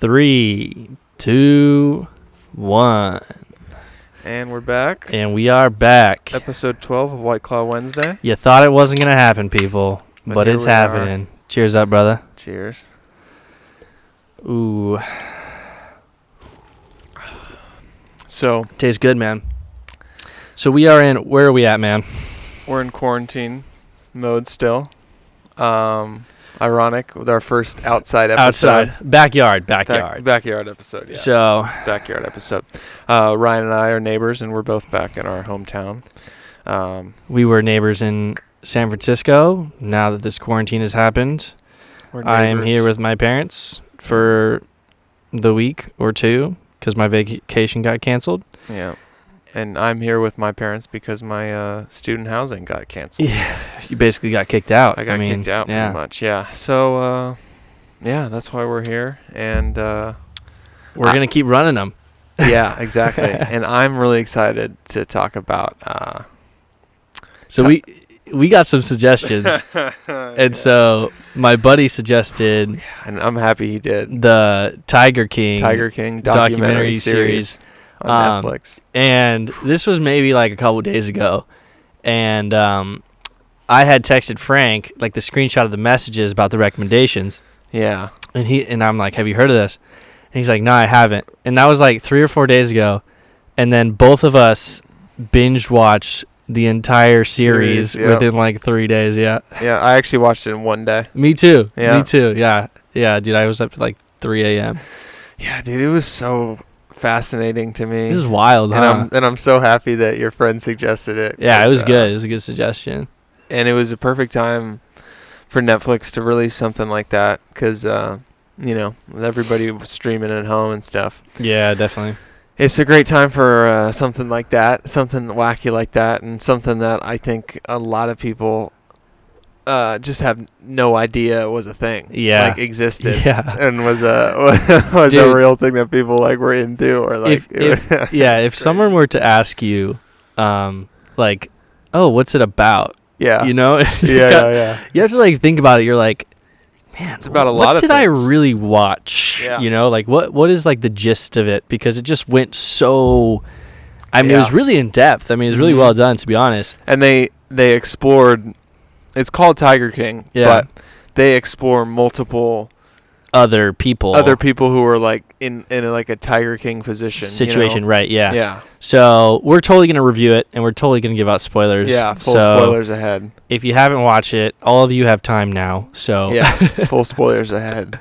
3, 2, 1. And we're back. And we are back. Episode 12 of White Claw Wednesday. You thought it wasn't going to happen, people. But it's happening. Cheers up, brother. Cheers. Ooh. So, tastes good, man. So we are in, where are we at, man? We're in quarantine mode still. Ironic with our first outside episode. Outside. Backyard episode, yeah. So. Backyard episode. Ryan and I are neighbors, and we're both back in our hometown. We were neighbors in San Francisco. Now that this quarantine has happened, I am here with my parents for the week or two because my vacation got canceled. Yeah. And I'm here with my parents because my student housing got canceled. Yeah, you basically got kicked out. I got kicked out pretty much, yeah. So, yeah, that's why we're here. And we're going to keep running them. Yeah, exactly. And I'm really excited to talk about... So we got some suggestions. And so my buddy suggested... Yeah, and I'm happy he did. The Tiger King documentary series. On Netflix. And this was maybe like a couple days ago. And I had texted Frank like the screenshot of the messages about the recommendations. Yeah. And I'm like, have you heard of this? And he's like, no, I haven't. And that was like 3 or 4 days ago. And then both of us binge watched the entire series within like 3 days. Yeah. Yeah, I actually watched it in one day. Me too. Yeah. Me too. Yeah. Yeah, dude, I was up at like 3 a.m. Yeah, dude, it was so fascinating to me. This is wild, huh? And I'm so happy that your friend suggested it. Yeah, it was good. It was a good suggestion. And it was a perfect time for Netflix to release something like that because, everybody was streaming at home and stuff. Yeah, definitely. It's a great time for something like that, something wacky like that, and something that I think a lot of people just have no idea was a thing. Yeah, like existed. Yeah, and was a real thing that people like were into, or like. If someone were to ask you, like, oh, what's it about? Yeah, yeah. You have to like think about it. You're like, man, it's about a lot of things. What did I really watch? Yeah. Like what is like the gist of it? Because it just went so. I mean, it was really in depth. I mean, it was really well done, to be honest. And they explored. It's called Tiger King, but they explore multiple other people who are like in like a Tiger King position situation, right? Yeah. Yeah. So we're totally gonna review it, and we're totally gonna give out spoilers. Yeah, full spoilers ahead. If you haven't watched it, all of you have time now. So yeah, full spoilers ahead.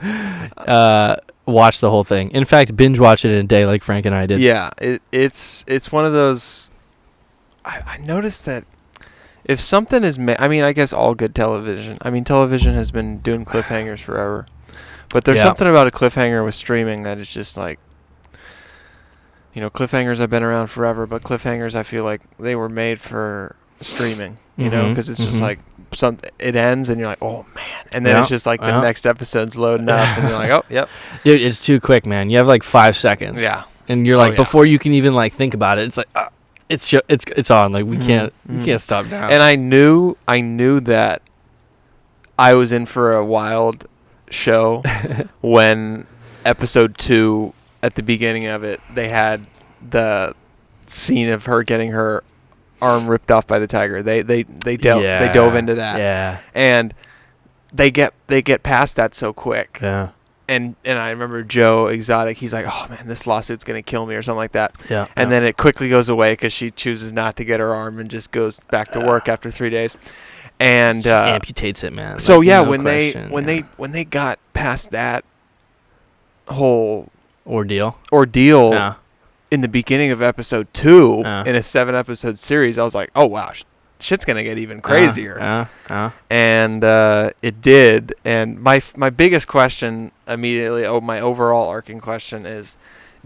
Watch the whole thing. In fact, binge watch it in a day, like Frank and I did. Yeah, it's one of those. I noticed that. If something is I guess all good television. I mean, television has been doing cliffhangers forever. But there's something about a cliffhanger with streaming that is just like, cliffhangers have been around forever, but cliffhangers I feel like they were made for streaming, because it's just like it ends and you're like, oh man. And then it's just like the next episode's loading up and you're like, oh, yep. Dude, it's too quick, man. You have like 5 seconds. Yeah. And you're like, before you can even like think about it, it's like, it's on. Like we can't stop now. And I knew that I was in for a wild show when episode 2 at the beginning of it, they had the scene of her getting her arm ripped off by the tiger. They dove into that. Yeah. And they get past that so quick. Yeah. And I remember Joe Exotic, he's like, oh, man, this lawsuit's going to kill me or something like that. Yeah. And then it quickly goes away because she chooses not to get her arm and just goes back to work after 3 days. And just amputates it, man. So, like, when they got past that whole ordeal in the beginning of episode 2 in a 7-episode series, I was like, oh, wow, shit's gonna get even crazier. And it did. And my biggest question immediately, my overall arcing question is,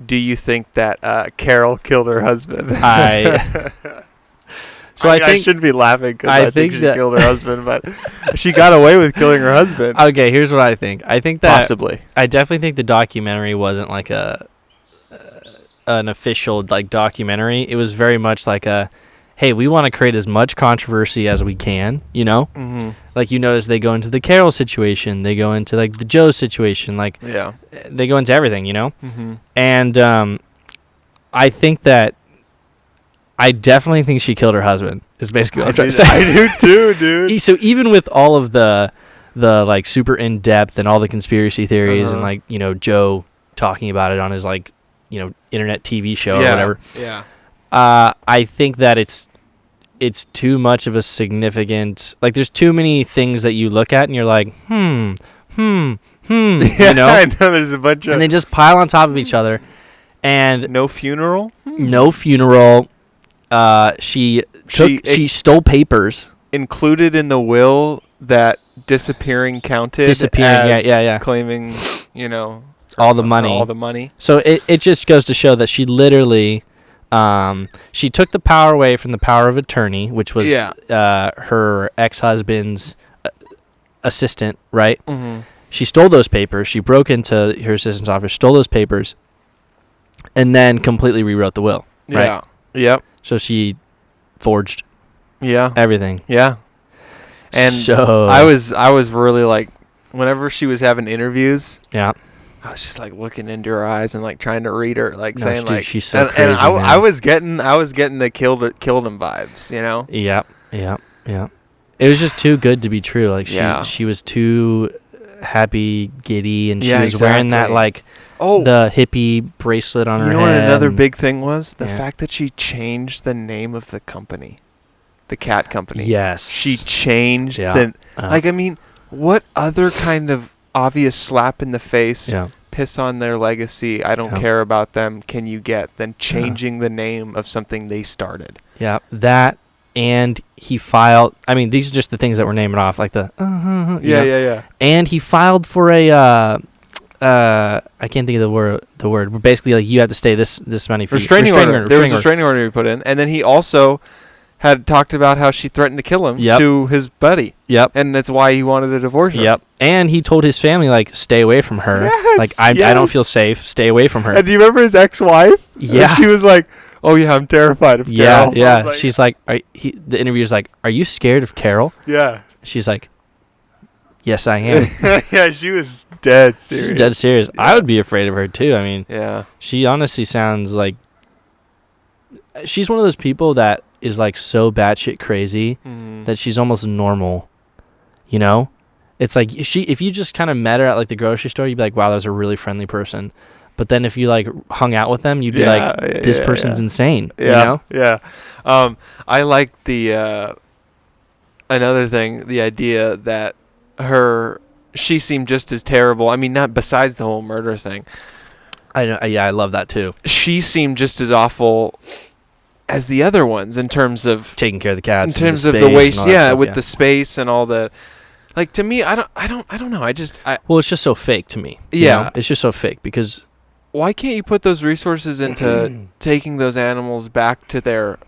do you think that Carol killed her husband? So I think I shouldn't be laughing because I think she killed her husband, but she got away with killing her husband. Okay, here's what I think. I think that possibly. I definitely think the documentary wasn't like an official like documentary. It was very much like hey, we want to create as much controversy as we can, you know? Mm-hmm. Like, you notice they go into the Carol situation. They go into, like, the Joe situation. Like, they go into everything, you know? Mm-hmm. And I think that I definitely think she killed her husband, is basically what I'm trying to say. I do too, dude. So even with all of the like, super in-depth and all the conspiracy theories and, like, you know, Joe talking about it on his, like, you know, internet TV show or whatever. Yeah. I think that it's too much of a significant, like, there's too many things that you look at and you're like, you know? I know, there's a bunch of... And they just pile on top of each other. And... No funeral? No funeral. She stole papers. Included in the will that disappearing counted as claiming, you know... All the money. So it just goes to show that she literally... she took the power away from the power of attorney, which was her ex-husband's assistant, right? Mm-hmm. She stole those papers. She broke into her assistant's office, stole those papers, and then completely rewrote the will, right? Yeah. Yep. So she forged everything. Yeah. And so I was really like, whenever she was having interviews, I was just like looking into her eyes and like trying to read her, like saying dude, like she's so crazy. And I was getting the killed him vibes, you know? Yep. It was just too good to be true. Like she was too happy, giddy, and she was wearing that like the hippie bracelet on her head. You know what another big thing was? The fact that she changed the name of the company. The cat company. Yes. She changed like, I mean, what other kind of obvious slap in the face, piss on their legacy, I don't care about them, can you get than changing the name of something they started? Yeah. That, and he filed, I mean, these are just the things that we're naming off, like the yeah. And he filed for a I can't think of the word. But basically, like, you have to stay this many feet. Restraining order. There was a restraining order he put in, and then he also had talked about how she threatened to kill him to his buddy. Yep. And that's why he wanted to divorce her. Yep. And he told his family, like, stay away from her. Yes, like, I don't feel safe. Stay away from her. And do you remember his ex-wife? Yeah. And she was like, oh, yeah, I'm terrified of Carol. Yeah. Like, she's like, the interviewer's like, are you scared of Carol? Yeah. She's like, yes, I am. Yeah, she was dead serious. She's dead serious. Yeah. I would be afraid of her, too. I mean, she honestly sounds like... She's one of those people that is, like, so batshit crazy that she's almost normal, you know? It's like, if you just kind of met her at, like, the grocery store, you'd be like, wow, that was a really friendly person. But then if you, like, hung out with them, you'd be like, this person's insane, you know? Yeah. I like the... another thing, the idea that she seemed just as terrible. I mean, not besides the whole murder thing. I know. Yeah, I love that too. She seemed just as awful as the other ones in terms of taking care of the cats. In terms of the waste, with the space and all the. Like, to me, I don't know. Well, it's just so fake to me. Yeah, you know? It's just so fake because. Why can't you put those resources into taking those animals back to their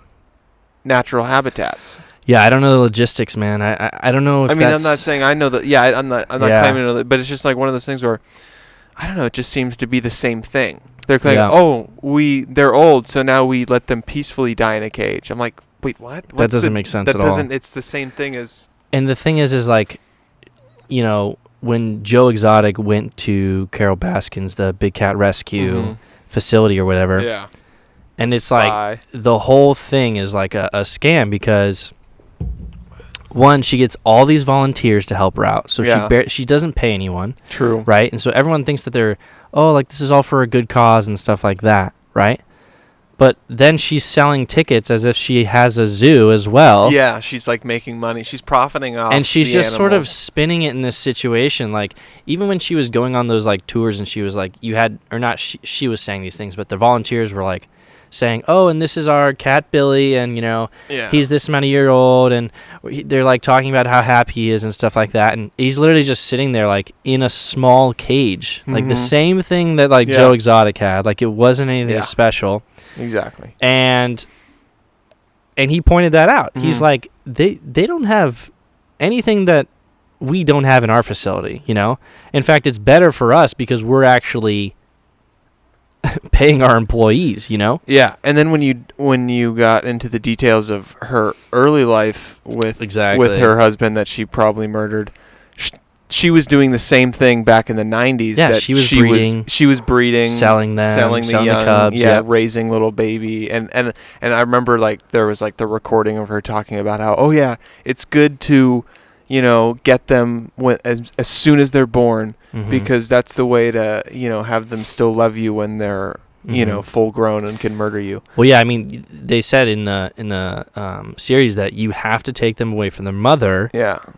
natural habitats? Yeah, I don't know the logistics, man. I don't know if I'm not saying I know that. Yeah, I'm not claiming to know that, but it's just like one of those things where, I don't know, it just seems to be the same thing. They're like, they're old, so now we let them peacefully die in a cage. I'm like, wait, what? That doesn't make sense at all. It's the same thing as... And the thing is like, you know, when Joe Exotic went to Carol Baskin's, the Big Cat Rescue facility or whatever, and it's like, the whole thing is like a scam because... One, she gets all these volunteers to help her out, so she doesn't pay anyone. True. Right? And so everyone thinks that they're, like, this is all for a good cause and stuff like that, right? But then she's selling tickets as if she has a zoo as well. Yeah, she's, like, making money. She's profiting off and she's the just animals. Sort of spinning it in this situation. Like, even when she was going on those, like, tours and she was, like, she was saying these things, but the volunteers were, like, saying, and this is our cat Billy, and, you know, he's this amount of year old, and they're, like, talking about how happy he is and stuff like that, and he's literally just sitting there, like, in a small cage, like the same thing that, like, Joe Exotic had. Like, it wasn't anything special. Exactly. And he pointed that out. He's like, they don't have anything that we don't have in our facility, you know? In fact, it's better for us because we're actually paying our employees, you know? Yeah, and then when you got into the details of her early life with her husband that she probably murdered, she was doing the same thing back in the 90s. Yeah, she was breeding, selling the young cubs, raising little baby, and I remember like there was like the recording of her talking about how it's good to, get them as soon as they're born, because that's the way to have them still love you when they're full grown and can murder you. Well, yeah, I mean, they said in the series that you have to take them away from their mother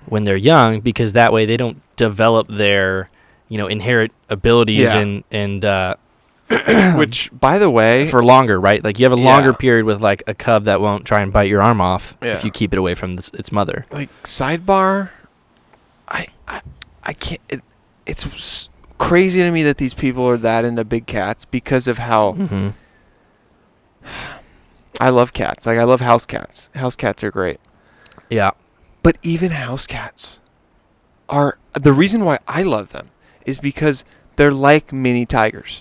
when they're young, because that way they don't develop their, inherent abilities and which, by the way, for longer, right? Like you have a longer period with like a cub that won't try and bite your arm off if you keep it away from its mother. Like sidebar, I can't. It's crazy to me that these people are that into big cats because of how I love cats. Like I love house cats. House cats are great. Yeah. But even house cats are the reason why I love them is because they're like mini tigers.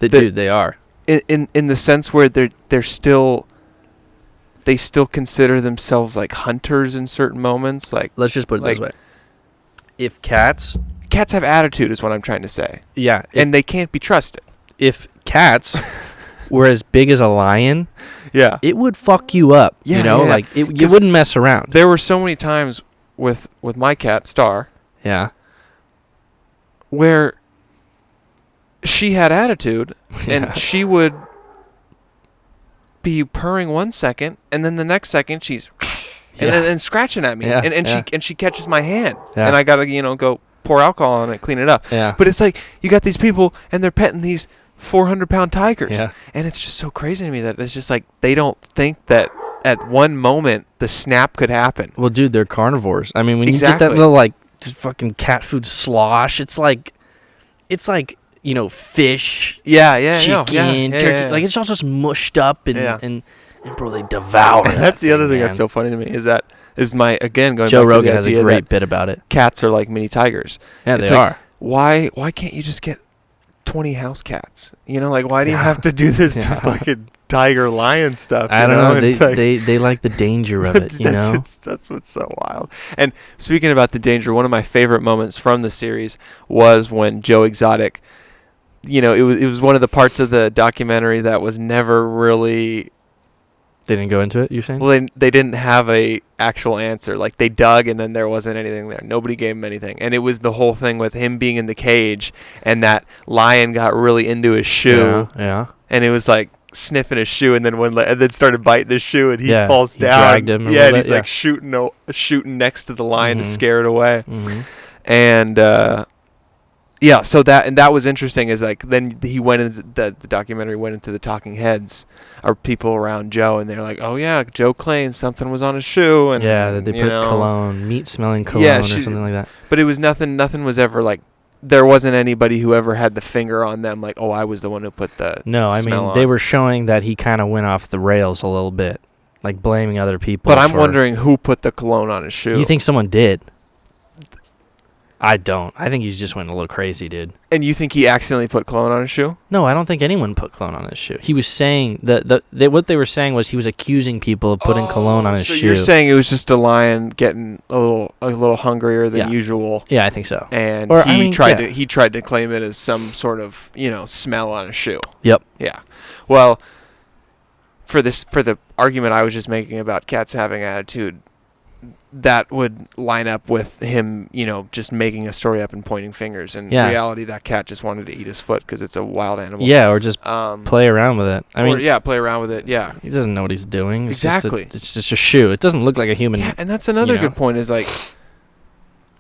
They are. In the sense where they still consider themselves like hunters in certain moments. Like let's just put it this way. If cats have attitude is what I'm trying to say. Yeah. And they can't be trusted. If cats were as big as a lion, it would fuck you up. Like you wouldn't mess around. There were so many times with my cat, Star. Yeah. Where she had attitude and she would be purring 1 second and then the next second she's and scratching at me. And she catches my hand. And I gotta, go pour alcohol on it, clean it up. Yeah. But it's like you got these people and they're petting these 400-pound tigers. Yeah. And it's just so crazy to me that it's just like they don't think that at one moment the snap could happen. Well, dude, they're carnivores. I mean, when you get that little like fucking cat food slosh, it's like fish, chicken, turkey. Like it's all just mushed up and bro, they devour it. That's the other thing that's so funny to me is my going Joe back Rogan to the has a great bit about it. Cats are like mini tigers. Yeah, they are. Why can't you just get 20 house cats? Like why do you have to do this fucking tiger lion stuff? I don't know. They like the danger of it. That's what's so wild. And speaking about the danger, one of my favorite moments from the series was when Joe Exotic. It was one of the parts of the documentary that was never really. They didn't go into it, you're saying? Well, they didn't have a actual answer. Like, they dug, and then there wasn't anything there. Nobody gave him anything. And it was the whole thing with him being in the cage, and that lion got really into his shoe. Yeah. And it was, like, sniffing his shoe, and then started biting his shoe, and he falls down. Dragged him and he's, like, shooting next to the lion to scare it away. Mm-hmm. And, so that was interesting. Is like then he went into the documentary went into the talking heads or people around Joe, and they're like, oh yeah, Joe claims something was on his shoe, and that they put cologne, meat smelling cologne or something like that. But it was nothing was ever like there wasn't anybody who ever had the finger on them. Like, oh, I was the one who put the smell on. They were showing that he kind of went off the rails a little bit, like blaming other people. But I'm wondering who put the cologne on his shoe. You think someone did? I don't. I think he just went a little crazy, dude. And you think he accidentally put cologne on his shoe? No, I don't think anyone put cologne on his shoe. He was saying what they were saying was he was accusing people of putting cologne on his shoe. So you're saying it was just a lion getting a little hungrier than usual. Yeah, I think so. And he tried to claim it as some sort of, smell on his shoe. Yep. Yeah. Well, for the argument I was just making about cats having attitude, that would line up with him, just making a story up and pointing fingers. In reality, that cat just wanted to eat his foot because it's a wild animal. Yeah, or just play around with it. Play around with it. Yeah, he doesn't know what he's doing. Exactly. It's just a shoe. It doesn't look like a human. Yeah, and that's another good point. Is like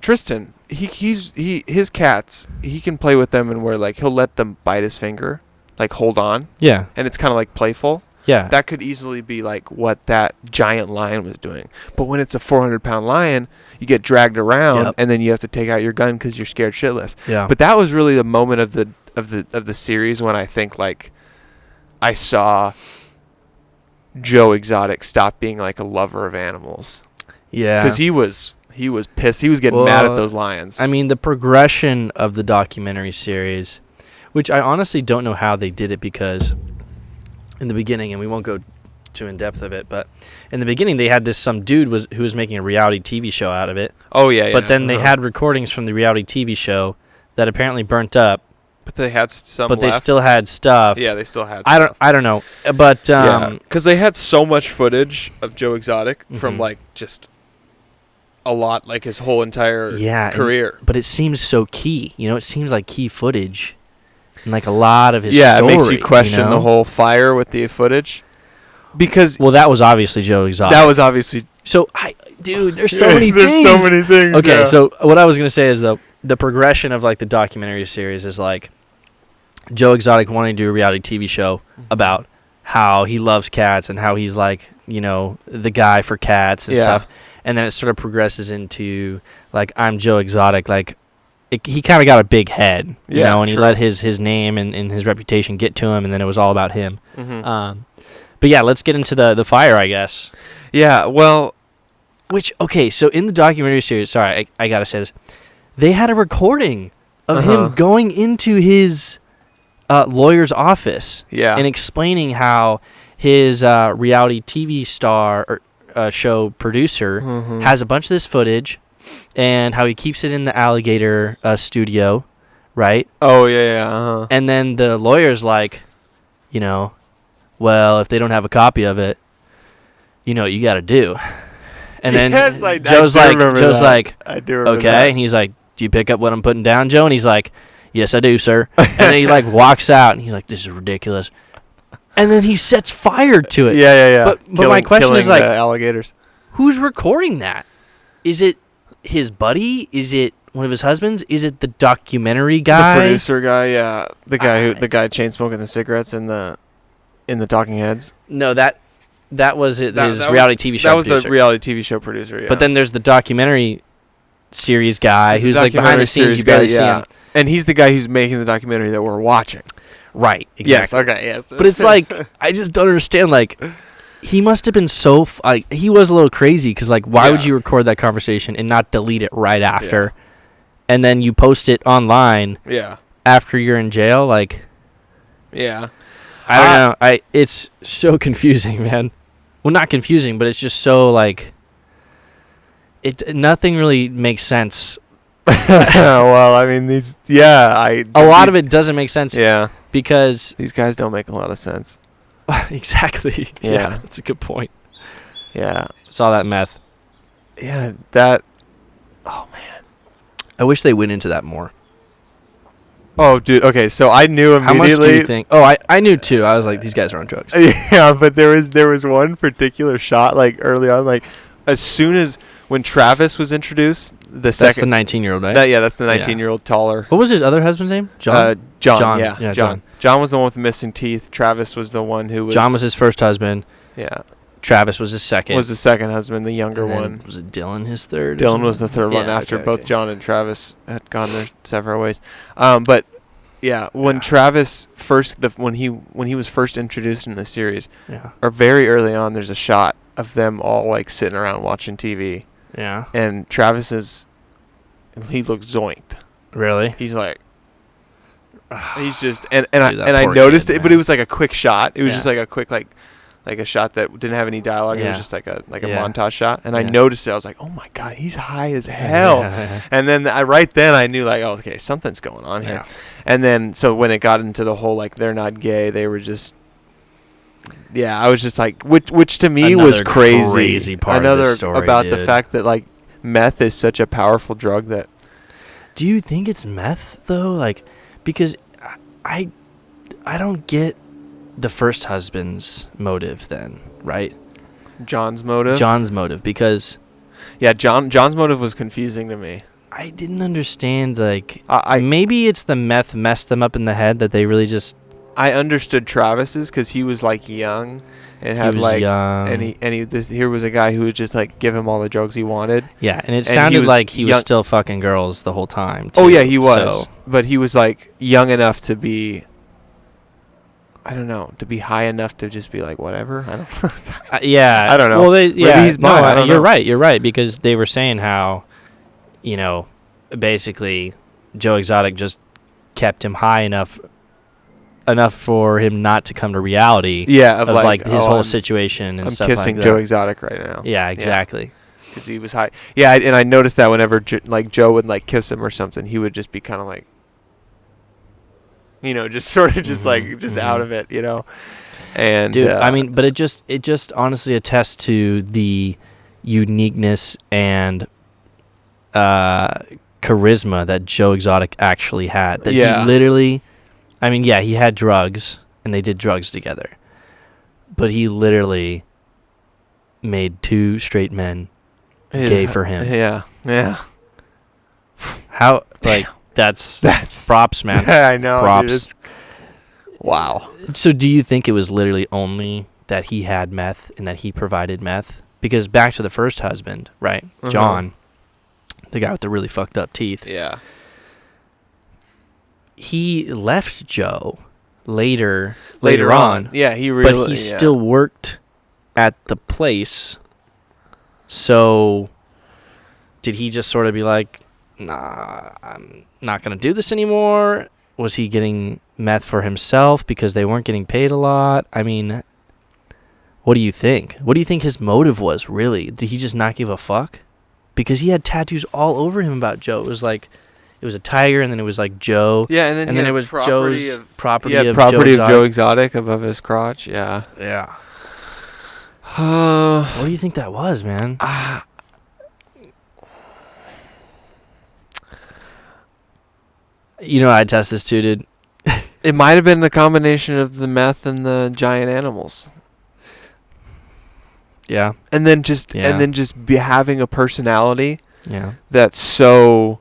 Tristan. His cats. He can play with them and where like he'll let them bite his finger, like hold on. Yeah. And it's kind of like playful. Yeah. That could easily be like what that giant lion was doing. But when it's a 400-pound lion, you get dragged around and then you have to take out your gun because you're scared shitless. Yeah. But that was really the moment of the series when I think like I saw Joe Exotic stop being like a lover of animals. Yeah. Because he was pissed. He was getting mad at those lions. I mean, the progression of the documentary series Which I honestly don't know how they did it, because in the beginning, and we won't go too in depth of it, but in the beginning they had some dude who was making a reality TV show out of it. Oh yeah. But then they had recordings from the reality TV show that apparently burnt up. But they had some. But they still had stuff. Yeah, they still had. I don't know, but because they had so much footage of Joe Exotic from like just a lot, like his whole entire career. But it seems so key. It seems like key footage, and like a lot of his story. It makes you question the whole fire with the footage. Because that was obviously Joe Exotic. That was obviously. So dude, there's so many things. There's so many things. Okay, so what I was gonna say is though, the progression of like the documentary series is like Joe Exotic wanting to do a reality TV show about how he loves cats and how he's like, the guy for cats and stuff. And then it sort of progresses into like, I'm Joe Exotic. Like he kind of got a big head, and he let his name and his reputation get to him, and then it was all about him. Mm-hmm. But yeah, let's get into the fire, I guess. Yeah, well, so in the documentary series, sorry, I gotta say this, they had a recording of him going into his lawyer's office, and explaining how his reality TV star or show producer has a bunch of this footage, and how he keeps it in the alligator studio, right? Oh yeah. And then the lawyer's like, well, if they don't have a copy of it, you got to do. And then Joe's like, I do remember okay. that. And he's like, do you pick up what I'm putting down, Joe? And he's like, yes, I do, sir. And then he like walks out, and he's like, this is ridiculous. And then he sets fire to it. Yeah. But my question is like, alligators. Who's recording that? Is it his buddy? Is it one of his husbands? Is it the documentary guy? The producer guy, yeah. The guy chain smoking the cigarettes in the Talking Heads. No, that was his reality TV show. That was producer. the reality TV show producer. Yeah. But then there's the documentary series guy who's like behind the scenes. You barely see him. And he's the guy who's making the documentary that we're watching. Right. Exactly. Yes. Okay. Yes. But it's like, I just don't understand. Like, he must have been so he was a little crazy, because like, why would you record that conversation and not delete it right after, and then you post it online? Yeah. After you're in jail, like. Yeah. I don't know. It's so confusing, man. Well, not confusing, but it's just so like. Nothing really makes sense. Well, I mean, a lot of it doesn't make sense. Yeah. Because these guys don't make a lot of sense. Exactly. Yeah, that's a good point. Yeah. It's all that meth. Yeah, that. Oh man. I wish they went into that more. Oh, dude. Okay, so I knew immediately. How much do you think? Oh, I knew too. I was like, these guys are on drugs. Yeah, but there was one particular shot like early on, like as soon as when Travis was introduced, that's the 19-year-old, right? That's the 19-year-old taller. What was his other husband's name? John. John. Yeah, John. John was the one with the missing teeth. Travis was the one who was. John was his first husband. Yeah. Travis was his second. Was the second husband, the younger one. Was it Dylan his third? Dylan was the third one after both John and Travis had gone their several ways. But yeah, when Travis when he was first introduced in the series, or very early on, there's a shot of them all like sitting around watching TV. Yeah. And Travis he looks zoinked. Really? He's like. He's just I noticed it, but it was like a quick shot. It was just like a quick like a shot that didn't have any dialogue. It was just like a montage shot, and I noticed it. I was like, oh my god, he's high as hell. And then right then I knew like, oh, okay, something's going on here. And then so when it got into the whole like they're not gay, they were just. Yeah, I was just like, which to me was crazy part of the story, about the fact that like meth is such a powerful drug that. Do you think it's meth though? Like. Because I don't get the first husband's motive then, right? John's motive? John's motive, because... Yeah, John's motive was confusing to me. I didn't understand, like... maybe it's the meth messed them up in the head that they really just... I understood Travis's because he was, like, young. And had young. And here was a guy who would just like give him all the drugs he wanted. Yeah, and it sounded like he was still fucking girls the whole time too. Oh yeah, he was. So. But he was like young enough to be. I don't know, to be high enough to just be like whatever. I don't. Yeah, I don't know. Well, you're right. You're right, because they were saying how, basically, Joe Exotic just kept him high enough enough for him not to come to reality. Yeah, of like his whole situation and stuff like that. I'm kissing Joe Exotic right now. Yeah, exactly. Because he was high. Yeah, and I noticed that whenever Joe would like kiss him or something, he would just be kind of like, just sort of just out of it, And dude, I mean, but it just honestly attests to the uniqueness and charisma that Joe Exotic actually had. That he literally, I mean, he had drugs and they did drugs together, but he literally made 2 straight men gay for him. Yeah. How that's props, man. I know. Props. Dude, wow. So do you think it was literally only that he had meth and that he provided meth? Because back to the first husband, right? John, the guy with the really fucked up teeth. Yeah. He left Joe later on. Yeah, but he still worked at the place. So did he just sort of be like, nah, I'm not going to do this anymore? Was he getting meth for himself because they weren't getting paid a lot? I mean, what do you think? What do you think his motive was, really? Did he just not give a fuck? Because he had tattoos all over him about Joe. It was like, it was a tiger, and then it was like Joe. Yeah, and then it was Joe's property of Joe Exotic above his crotch. Yeah. Yeah. What do you think that was, man? I'd test this too, dude. It might have been the combination of the meth and the giant animals. Yeah. And then just be having a personality. Yeah. That's so.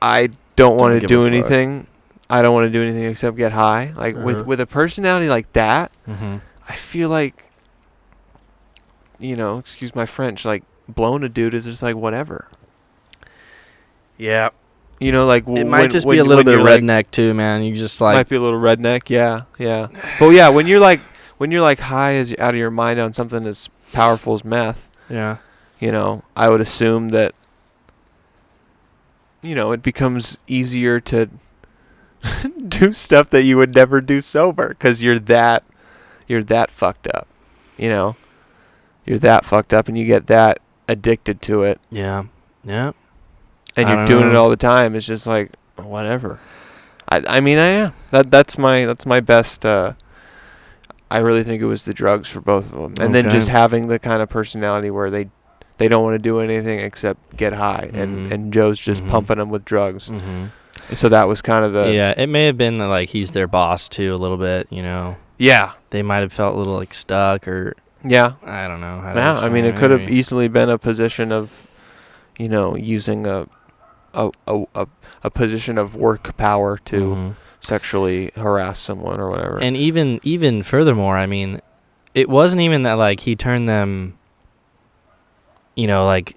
I don't want to do anything. I don't want to do anything except get high. Like with a personality like that, I feel like, excuse my French, like blowing a dude is just like whatever. Yeah. It might just be a little bit of redneck too, man. You just like might be a little redneck, yeah. But yeah, when you're like high as out of your mind on something as powerful as meth, yeah. I would assume that it becomes easier to do stuff that you would never do sober because you're that fucked up, You're that fucked up and you get that addicted to it. Yeah. Yeah. And you're doing it all the time. It's just like whatever. I mean, that's my best. I really think it was the drugs for both of them, and then just having the kind of personality where they don't want to do anything except get high, and Joe's just pumping them with drugs. So that was kind of the it may have been that like he's their boss too a little bit, Yeah, they might have felt a little like stuck or I don't know. I mean, it could have easily been a position of, using a position of work power to sexually harass someone or whatever. And even furthermore, I mean, it wasn't even that like he turned them, like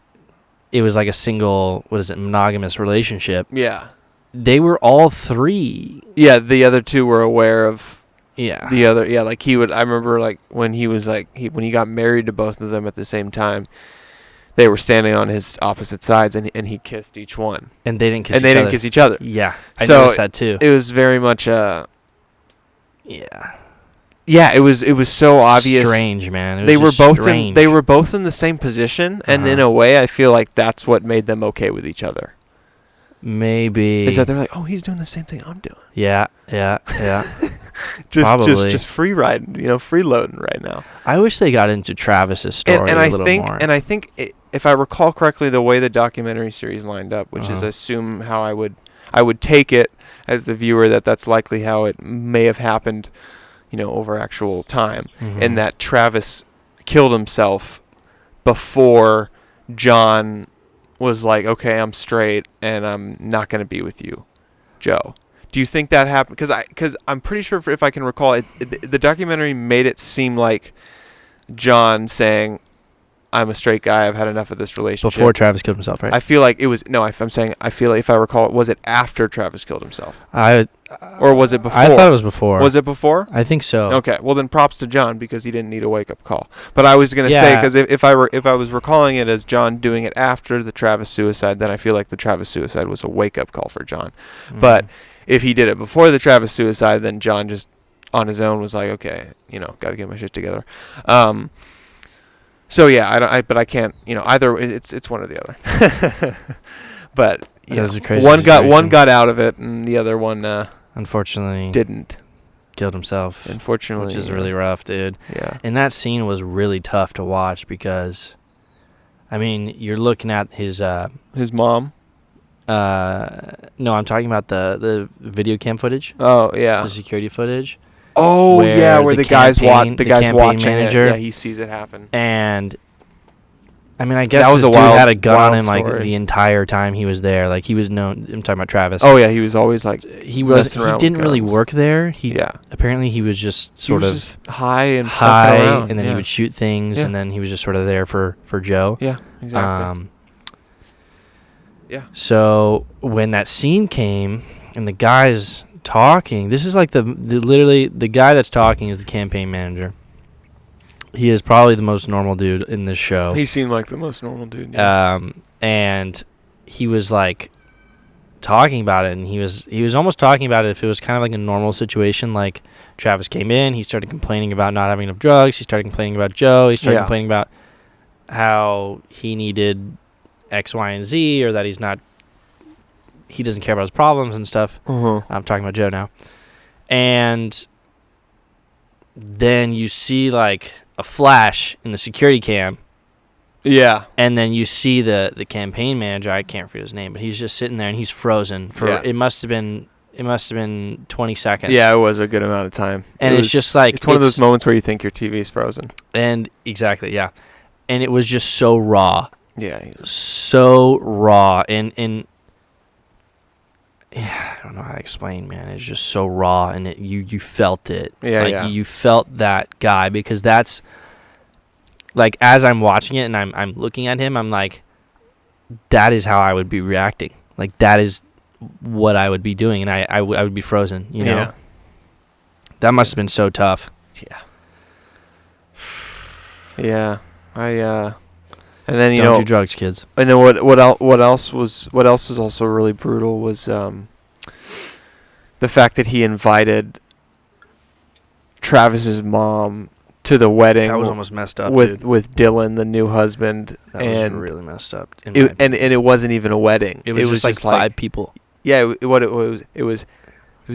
it was like a single, monogamous relationship. Yeah. They were all 3. Yeah, the other 2 were aware of the other. Yeah, like I remember like when he was like when he got married to both of them at the same time. They were standing on his opposite sides, and he kissed each one. And they didn't kiss each other. Yeah, I noticed that too. It was very much Yeah, it was so obvious. Strange, man. They were both in the same position, and in a way, I feel like that's what made them okay with each other. Maybe is that they're like, oh, he's doing the same thing I'm doing. Yeah. just free riding, freeloading right now. I wish they got into Travis's story a little more. And I think if I recall correctly, the way the documentary series lined up, which is I assume how I would take it as the viewer that's likely how it may have happened, over actual time, and that Travis killed himself before John was like, okay, I'm straight and I'm not going to be with you, Joe. Do you think that happened? Because I'm pretty sure if I can recall, the documentary made it seem like John saying, I'm a straight guy, I've had enough of this relationship. Before Travis killed himself, right? I feel like it was, I feel like if I recall, was it after Travis killed himself? Or was it before? I thought it was before. Was it before? I think so. Okay, well then props to John because he didn't need a wake-up call. But I was going to say, because if I was recalling it as John doing it after the Travis suicide, then I feel like the Travis suicide was a wake-up call for John. But if he did it before the Travis suicide, then John just on his own was like, okay, got to get my shit together. So yeah, but I can't, either. It's one or the other. But one got out of it, and the other one unfortunately didn't. Killed himself. Unfortunately, which is really rough, dude. Yeah. And that scene was really tough to watch because, I mean, you're looking at his mom. No, I'm talking about the video cam footage. Oh yeah. The security footage. Oh yeah, where the guy's watching manager, it. Yeah, he sees it happen. And I mean, I guess this dude had a gun on him like the entire time he was there. Like he was known. I'm talking about Travis. Oh yeah, he was always like he didn't really work there. Apparently he was just sort of just high, and then he would shoot things, and then he was just sort of there for Joe. Yeah, exactly. Yeah. So when that scene came and the guy's talking, this is like literally the guy that's talking is the campaign manager. He is probably the most normal dude in this show. He seemed like the most normal dude. Yeah. And he was like talking about it, and he was almost talking about it if it was kind of like a normal situation. Like Travis came in, he started complaining about not having enough drugs. He started complaining about Joe. He started complaining about how he needed X, Y, and Z, or that he doesn't care about his problems and stuff. I'm talking about Joe now. And then you see like a flash in the security cam. Yeah. And then you see the campaign manager, I can't forget his name, but he's just sitting there and he's frozen for it must have been 20 seconds. Yeah, it was a good amount of time. And it's just like it's one of those moments where you think your TV's frozen. And exactly, yeah. And it was just so raw. Yeah. So raw and I don't know how to explain, man. It's just so raw, and you felt it. Yeah, you felt that guy, because that's like, as I'm watching it and I'm looking at him, I'm like, that is how I would be reacting. Like that is what I would be doing, and I would be frozen. You know, that must have been so tough. Yeah. And then don't do drugs, kids. And then what else was also really brutal was the fact that he invited Travis's mom to the wedding. That was almost messed up with Dylan, the new husband. That was really messed up. And it wasn't even a wedding. It was just like 5 people. Yeah, it was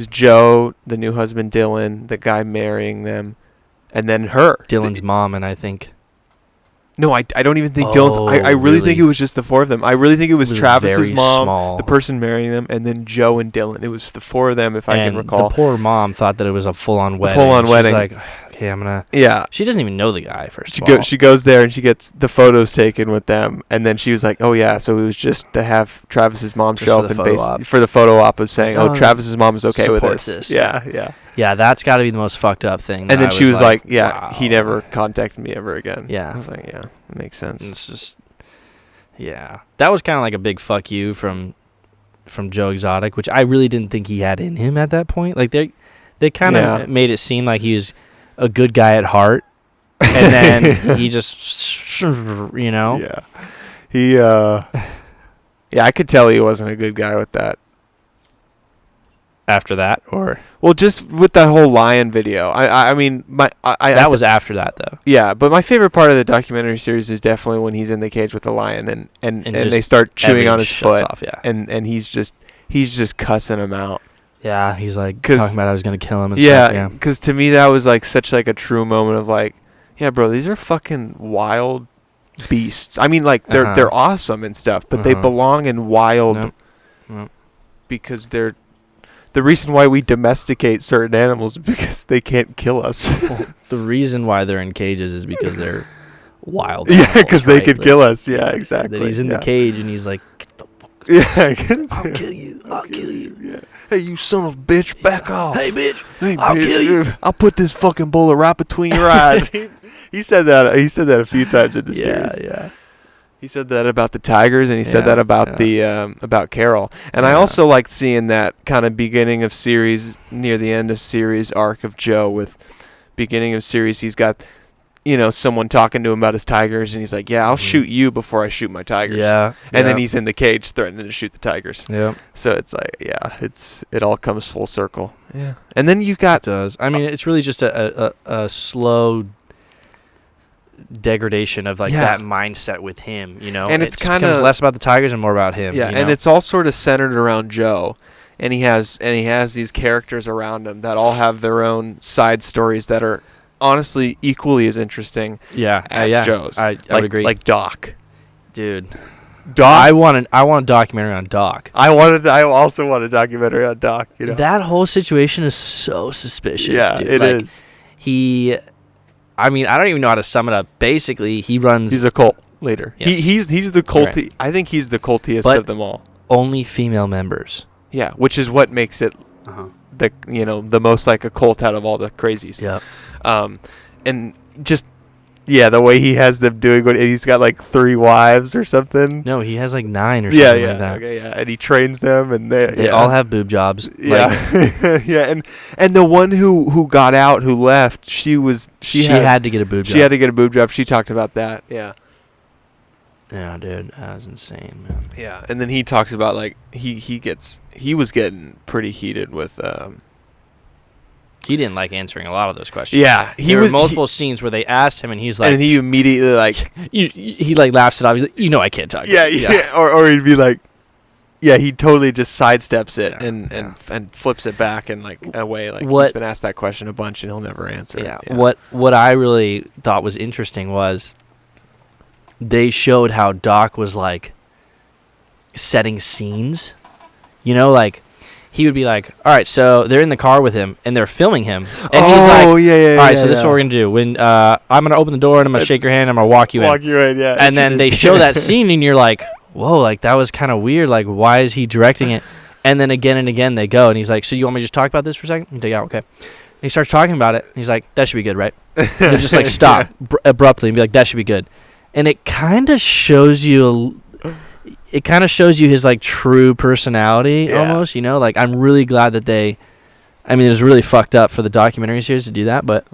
Joe, the new husband, Dylan, the guy marrying them, and then her, Dylan's mom, and I think. No, I don't even think Dylan's. I really think it was just the 4 of them. I really think it was Travis's mom, the person marrying them, and then Joe and Dylan. It was the 4 of them, if I can recall. The poor mom thought that it was a full-on wedding. She's like, okay, I'm gonna. Yeah. She doesn't even know the guy. First of all, she goes there and she gets the photos taken with them, and then she was like, "Oh yeah, so it was just to have Travis's mom show up and for the photo op of saying, oh, Travis's mom is okay with this." Yeah. Yeah, that's got to be the most fucked up thing. And then she was like, "Yeah, wow. He never contacted me ever again." Yeah, I was like, "Yeah, it makes sense." It's just, yeah, that was kind of like a big fuck you from Joe Exotic, which I really didn't think he had in him at that point. Like they kind of made it seem like he was a good guy at heart, and then he just, Yeah, yeah, I could tell he wasn't a good guy with that. After that, or just with that whole lion video. I mean, that was after that though. Yeah, but my favorite part of the documentary series is definitely when he's in the cage with the lion and they start chewing on his foot. Off, yeah. And he's just cussing him out. Yeah, he's like talking about I was gonna kill him. And stuff. Yeah, because to me that was like such like a true moment of like, yeah, bro, these are fucking wild beasts. I mean, like they're awesome and stuff, but they belong in wild because they're. The reason why we domesticate certain animals is because they can't kill us. The reason why they're in cages is because they're wild. Yeah, because they could kill us. Yeah, exactly. That he's in the cage and he's like, get the fuck. Yeah, I'll kill you. I'll kill you. Yeah. Hey, you son of a bitch, back off. Hey, bitch, hey, I'll kill you. I'll put this fucking bullet right between your eyes. He said that. He said that a few times in the series. Yeah. He said that about the tigers, and he said that about the about Carol. And I also liked seeing that kind of beginning of series, near the end of series arc of Joe. With beginning of series, he's got someone talking to him about his tigers, and he's like, yeah, I'll shoot you before I shoot my tigers. Yeah. And then he's in the cage threatening to shoot the tigers. Yeah. So it's like, it all comes full circle. Yeah. And then you got... It does. I mean, it's really just a slow degradation of that mindset with him, And it's kind of less about the tigers and more about him. Yeah, and it's all sort of centered around Joe. And he has these characters around him that all have their own side stories that are honestly equally as interesting as Joe's. I would agree. Like Doc. Dude. Doc. I want a documentary on Doc. I also want a documentary on Doc. That whole situation is so suspicious. Yeah, dude. It is. I mean, I don't even know how to sum it up. Basically, he's a cult leader. Yes. He's the culty. Right. I think he's the cultiest of them all. Only female members. Yeah, which is what makes it the most like a cult out of all the crazies. Yeah. And just the way he has them doing he's got like 3 wives or something. No, he has like 9 or something like that. Okay, yeah. And he trains them, and they all have boob jobs. Yeah. Yeah, and the one who got out, who left, she had to get a boob job. She had to get a boob job. She talked about that. Yeah. Yeah, dude, that was insane, man. Yeah, and then he talks about like he was getting pretty heated with he didn't like answering a lot of those questions. Yeah, there were multiple scenes where they asked him, and he's like, and he immediately like he like laughs it off. He's like, I can't talk. Yeah. Or he'd be like, he totally just sidesteps it and flips it back and like away. Like he's been asked that question a bunch, and he'll never answer. Yeah. What I really thought was interesting was they showed how Doc was like setting scenes. Like he would be like, all right, so they're in the car with him and they're filming him, and he's like, all right, so this is what we're gonna do. When I'm gonna open the door and I'm gonna shake your hand and I'm gonna walk you in. Yeah. And then they show that scene and you're like, whoa, like that was kind of weird. Like, why is he directing it? And then again and again they go, and he's like, so you want me to just talk about this for a second? And yeah, okay. And he starts talking about it. And he's like, that should be good, right? And they just like stop abruptly and be like, that should be good. And it kind of shows you his like true personality almost, like I'm really glad that it was really fucked up for the documentary series to do that, but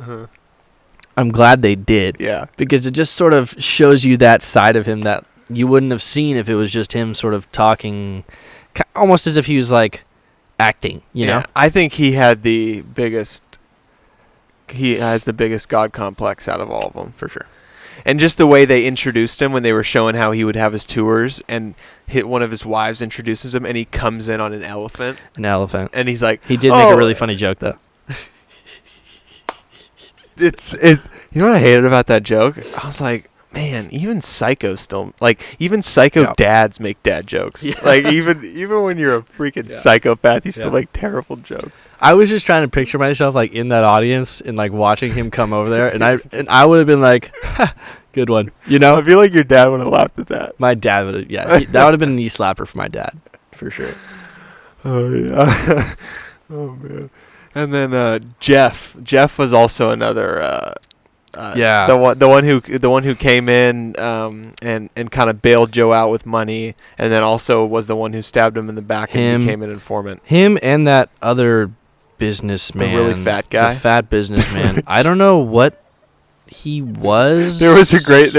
I'm glad they did. Yeah. Because it just sort of shows you that side of him that you wouldn't have seen if it was just him sort of talking almost as if he was like acting, you know? I think he has the biggest God complex out of all of them. For sure. And just the way they introduced him when they were showing how he would have his tours, and one of his wives introduces him, and he comes in on an elephant. And he's like... He did make a really funny joke, though. You know what I hated about that joke? I was like, man, even psychos still... Like, even psycho dads make dad jokes. Yeah. Like, even when you're a freaking psychopath, you still make terrible jokes. I was just trying to picture myself, like, in that audience and, like, watching him come over there, and I would have been like... Good one. I feel like your dad would have laughed at that. My dad would have, that would have been a knee slapper for my dad, for sure. Oh, yeah. Oh, man. And then Jeff was also another, the one who came in and kind of bailed Joe out with money, and then also was the one who stabbed him in the back and became an informant. Him and that other businessman. The really fat guy. The fat businessman. I don't know what he was. There was a great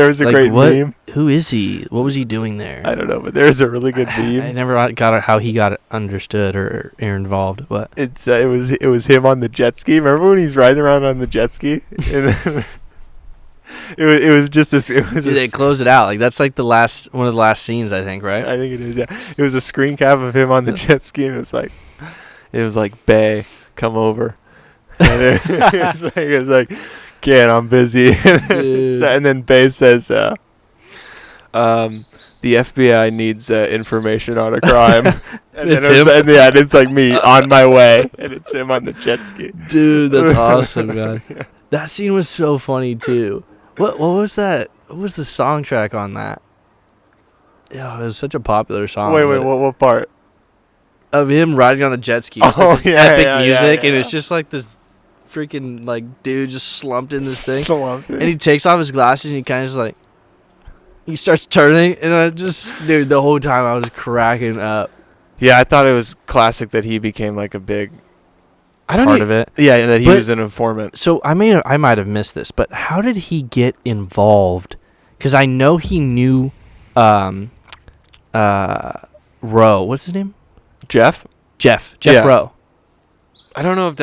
meme. Who is he? What was he doing there? I don't know, but there's a really good meme. I never got how he got understood or involved, but it was him on the jet ski. Remember when he's riding around on the jet ski? And it was just this. They close it out like that's like one of the last scenes, I think, right? I think it is. Yeah, it was a screen cap of him on the jet ski, and it was like Bay, come over. And it was like. Can't, I'm busy. And then Bay says, the FBI needs information on a crime. And it's like me on my way, and it's him on the jet ski. Dude, that's awesome, man. Yeah. That scene was so funny too. What was that? What was the song track on that? Yeah, it was such a popular song. Wait, what part? Of him riding on the jet ski. It's like this epic music, and it's just like this freaking like dude just slumped in this thing, and he takes off his glasses and he kind of just like he starts turning, and I just the whole time I was cracking up. Yeah, I thought it was classic that he became like a big part of it. Yeah, that he was an informant. So I might have missed this, but how did he get involved? Because I know he knew Rowe. What's his name? Jeff Rowe. I don't know if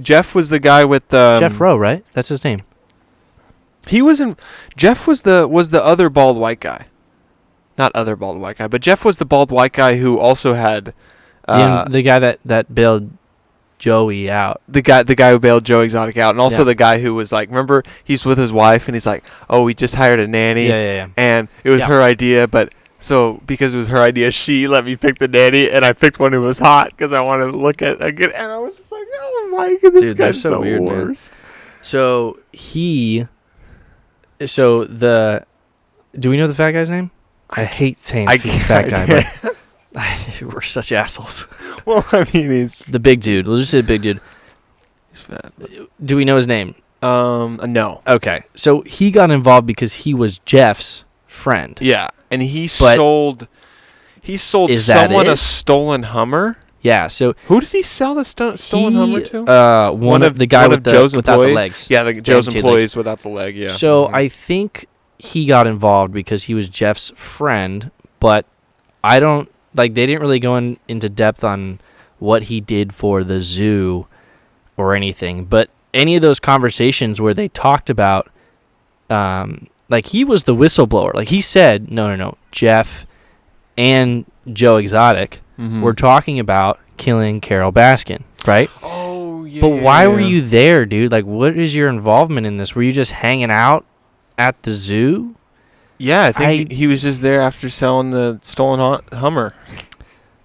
Jeff was the guy with Jeff Rowe, right? That's his name. He was in. Jeff was the other bald white guy. Not other bald white guy, but Jeff was the bald white guy who also had the guy that bailed Joey out. The guy who bailed Joe Exotic out, and also the guy who was like, remember, he's with his wife, and he's like, oh, we just hired a nanny, and it was her idea, but so because it was her idea, she let me pick the nanny, and I picked one who was hot because I wanted to look at a good, and I was just like, oh my god, this guy's so weird, worst. Man. Do we know the fat guy's name? I hate saying he's fat guy, but we're such assholes. Well, I mean, he's the big dude. We'll just say big dude. He's fat. Do we know his name? No. Okay, so he got involved because he was Jeff's friend. Yeah, and he sold someone a stolen Hummer. Yeah, so who did he sell the stolen Hummer to? One of the guy without the legs. Yeah, Joe's employees without the leg. Yeah. So I think he got involved because he was Jeff's friend, but I don't they didn't really go into depth on what he did for the zoo or anything. But any of those conversations where they talked about, he was the whistleblower. Like he said, no, Jeff and Joe Exotic were talking about killing Carol Baskin, right? Oh yeah. But why were you there, dude? Like, what is your involvement in this? Were you just hanging out at the zoo? Yeah, I think he was just there after selling the stolen Hummer.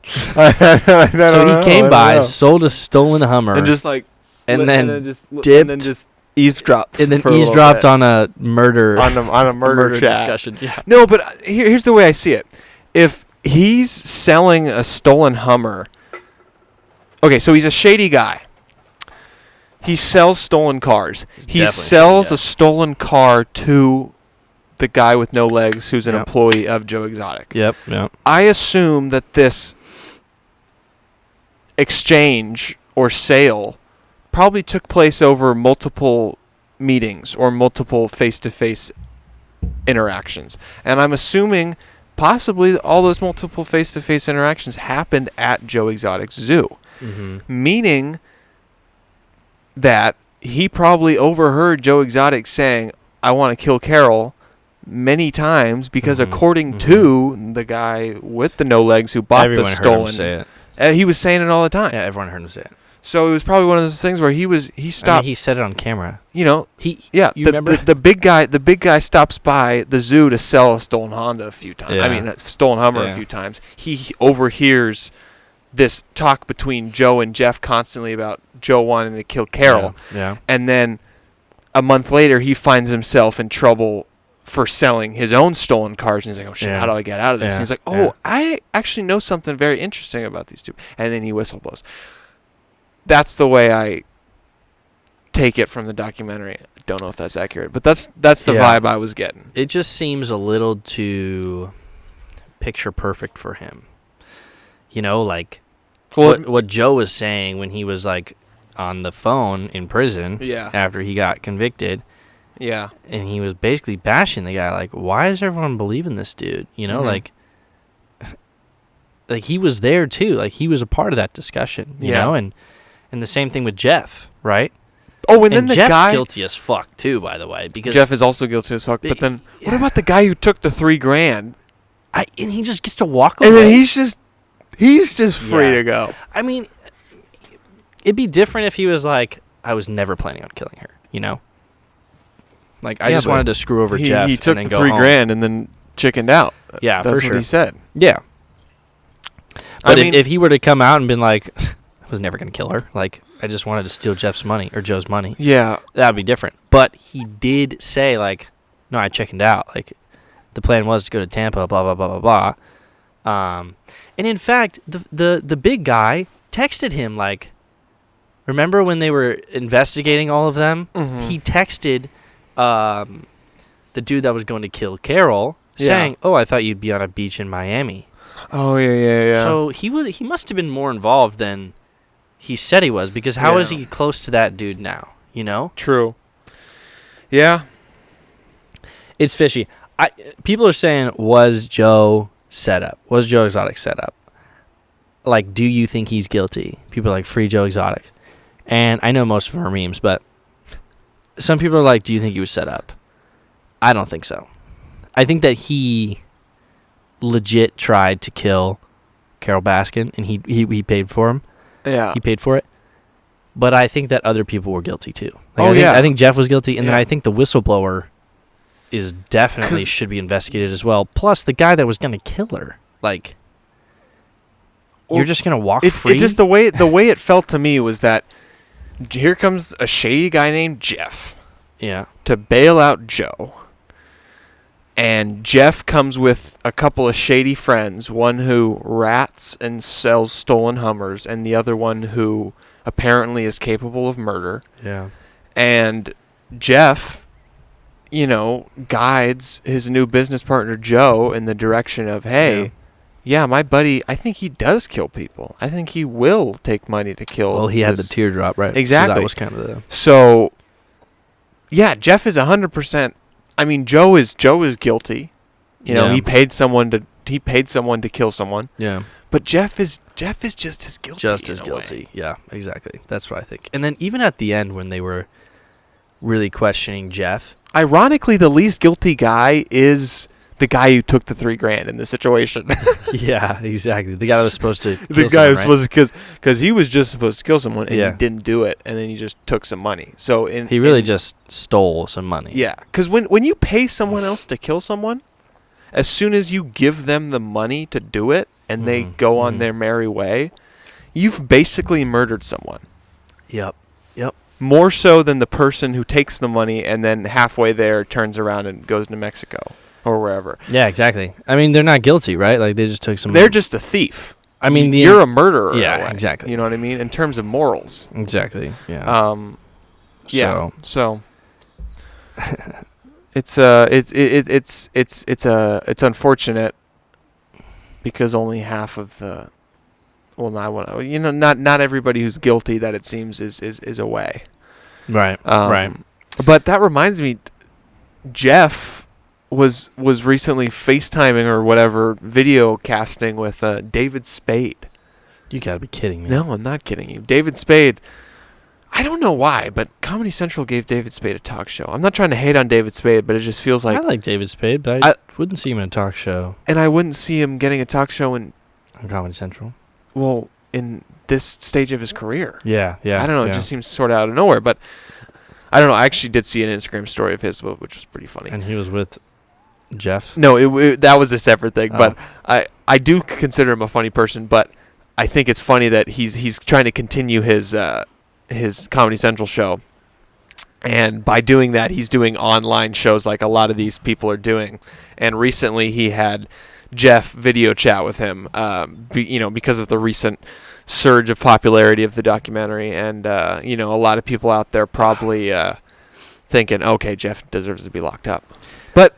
So he came by, sold a stolen Hummer, and just and then dipped, and then just eavesdropped, and then eavesdropped on a murder on a murder chat. Discussion. Yeah. No, but here's the way I see it: if he's selling a stolen Hummer, okay, so he's a shady guy. He sells stolen cars. He sells a stolen car to the guy with no legs who's an employee of Joe Exotic. Yep. I assume that this exchange or sale probably took place over multiple meetings or multiple face-to-face interactions. And I'm assuming possibly all those multiple face-to-face interactions happened at Joe Exotic's zoo. Mm-hmm. Meaning that he probably overheard Joe Exotic saying, I want to kill Carol many times because according to the guy with the no legs who bought the stolen, heard him say it. He was saying it all the time. Yeah, everyone heard him say it. So it was probably one of those things where he stopped. I mean, he said it on camera. You know, you remember the big guy stops by the zoo to sell a stolen Honda a few times. Yeah. I mean, a stolen Hummer a few times. He overhears this talk between Joe and Jeff constantly about Joe wanting to kill Carol. Yeah. And then a month later, he finds himself in trouble for selling his own stolen cars. And he's like, oh, shit, how do I get out of this? And he's like, I actually know something very interesting about these two. And then he whistleblows. That's the way I take it from the documentary. I don't know if that's accurate, but that's the vibe I was getting. It just seems a little too picture perfect for him. You know, like what Joe was saying when he was like on the phone in prison after he got convicted. Yeah. And he was basically bashing the guy, like, why is everyone believing this dude? You know, like he was there too. Like he was a part of that discussion, you know, and the same thing with Jeff, right? Oh, and then the Jeff's guy guilty as fuck too, by the way, because Jeff is also guilty as fuck. But then what about the guy who took the $3,000? And he just gets to walk away. And then he's just free to go. I mean, it'd be different if he was like, I was never planning on killing her, you know? Like, I just wanted to screw over Jeff. He took and the then go $3,000 and then chickened out. Yeah, that's for sure. what he said. Yeah. But if he were to come out and been like, I was never going to kill her. Like, I just wanted to steal Jeff's money or Joe's money. Yeah. That would be different. But he did say, like, no, I chickened out. Like, the plan was to go to Tampa, blah, blah, blah, blah, blah. And in fact, the big guy texted him, like, remember when they were investigating all of them? Mm-hmm. He texted the dude that was going to kill Carol saying, oh, I thought you'd be on a beach in Miami. Oh, yeah. So he must have been more involved than he said he was, because how is he close to that dude now, you know? True. Yeah. It's fishy. People are saying, was Joe set up? Was Joe Exotic set up? Like, do you think he's guilty? People are like, free Joe Exotic. And I know most of them are memes, but some people are like, do you think he was set up? I don't think so. I think that he legit tried to kill Carol Baskin, and he paid for him. Yeah. He paid for it. But I think that other people were guilty too. I think Jeff was guilty, and then I think the whistleblower is definitely should be investigated as well. Plus, the guy that was going to kill her, like, you're just going to walk free? Just the way it felt to me was that here comes a shady guy named Jeff. Yeah. To bail out Joe. And Jeff comes with a couple of shady friends, one who rats and sells stolen Hummers, and the other one who apparently is capable of murder. Yeah. And Jeff, guides his new business partner Joe in the direction of, hey, my buddy, I think he does kill people. I think he will take money to kill. Well, he had the teardrop, right? Exactly. So that was kind of the... So, yeah, Jeff is 100%. I mean, Joe is guilty. He paid someone to kill someone. Yeah. But Jeff is just as guilty. Just as guilty. Yeah, exactly. That's what I think. And then even at the end when they were really questioning Jeff, ironically, the least guilty guy is the guy who took the $3,000 in the situation. Yeah, exactly. The guy that was supposed to kill the guy someone, was supposed to, because he was just supposed to kill someone and he didn't do it, and then he just took some money. So he really just stole some money. Yeah, because when you pay someone else to kill someone, as soon as you give them the money to do it and they go on their merry way, you've basically murdered someone. Yep. More so than the person who takes the money and then halfway there turns around and goes to Mexico or wherever. Yeah, exactly. I mean, they're not guilty, right? Like, they just took some... They're just a thief. I mean, you're a murderer. Yeah, exactly. You know what I mean? In terms of morals. Exactly, yeah. So... It's unfortunate because only half of the... Well, not everybody who's guilty, that it seems, is away. Right. Right. But that reminds me, Jeff was recently FaceTiming or whatever, video casting with David Spade. You gotta be kidding me. No, I'm not kidding you. David Spade. I don't know why, but Comedy Central gave David Spade a talk show. I'm not trying to hate on David Spade, but it just feels like... I like David Spade, but I wouldn't see him in a talk show. And I wouldn't see him getting a talk show on Comedy Central. Well, in this stage of his career. Yeah. I don't know. It just seems sort of out of nowhere, but I don't know. I actually did see an Instagram story of his, which was pretty funny. And he was with Jeff? No, that was a separate thing, but I do consider him a funny person, but I think it's funny that he's trying to continue his Comedy Central show. And by doing that, he's doing online shows like a lot of these people are doing. And recently he had Jeff video chat with him, because of the recent surge of popularity of the documentary, and a lot of people out there probably thinking, okay, Jeff deserves to be locked up. But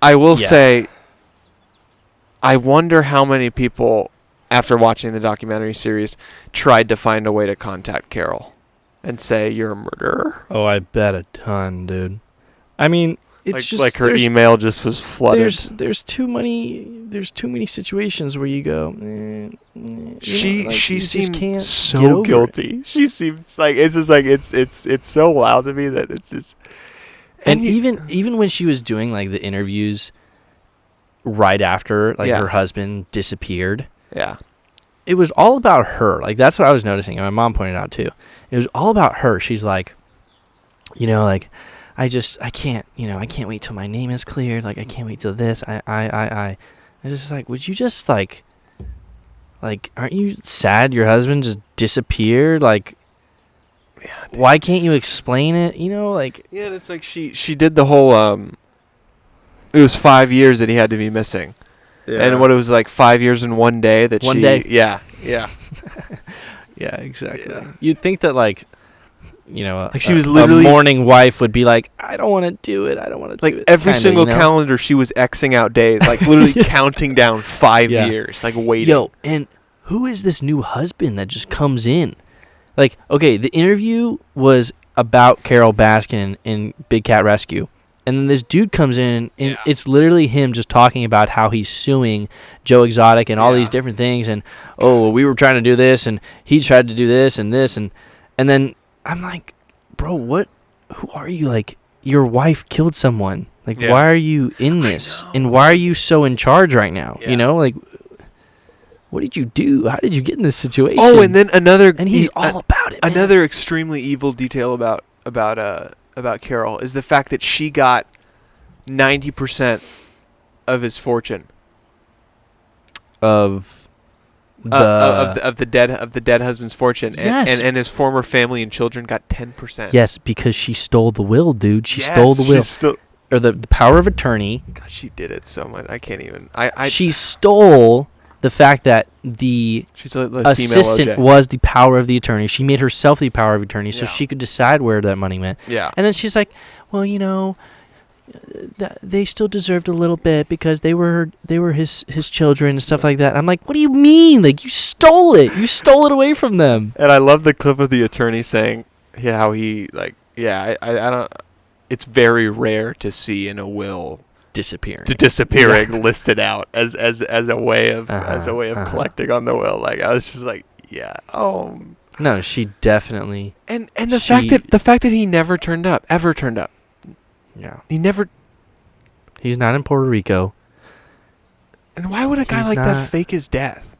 I will say, I wonder how many people, after watching the documentary series, tried to find a way to contact Carol and say, you're a murderer. Oh, I bet a ton, dude. I mean, it's just like her email just was flooded. There's too many situations where you go. She seems so guilty. She seems like it's so wild to me that it's just. And even when she was doing like the interviews right after her husband disappeared. Yeah. It was all about her. Like, that's what I was noticing, and my mom pointed out too. It was all about her. She's like, I can't wait till my name is cleared. Like, I can't wait till this. I was just like, would you just like, aren't you sad your husband just disappeared? Like, why can't you explain it? Yeah, it's like she did the whole, it was 5 years that he had to be missing. Yeah. And what it was like 5 years and 1 day that one day. Yeah. Yeah, exactly. Yeah. You'd think that like she was literally a mourning wife would be like, I don't want to do it. I don't want to do it. Like every single calendar, she was Xing out days, like literally counting down 5 years, like waiting. Yo, and who is this new husband that just comes in? Like, okay, the interview was about Carol Baskin in Big Cat Rescue. And then this dude comes in, and it's literally him just talking about how he's suing Joe Exotic and all these different things. And, we were trying to do this, and he tried to do this. And then I'm like, bro, who are you? Like, your wife killed someone. Like, why are you in this? And why are you so in charge right now? Yeah. You know, like, what did you do? How did you get in this situation? Oh, and then and he's all about it, man. Another extremely evil detail about Carol is the fact that she got 90% of his fortune of the dead husband's fortune. Yes. And his former family and children got 10%. Yes, because she stole the will, dude. She stole the will. Or the power of attorney. God, she did it so much. I can't even. She stole the fact that the assistant was the power of the attorney. She made herself the power of attorney so she could decide where that money went. Yeah. And then she's like, well, they still deserved a little bit because they were his children and stuff like that. I'm like, what do you mean? Like, you stole it. You stole it away from them. And I love the clip of the attorney saying how he, like, I don't, it's very rare to see in a will disappearing listed out as a way of collecting on the will. Like, I was just like, no, she definitely. And the fact that he never turned up. Yeah. He's not in Puerto Rico. And why would a guy like that fake his death?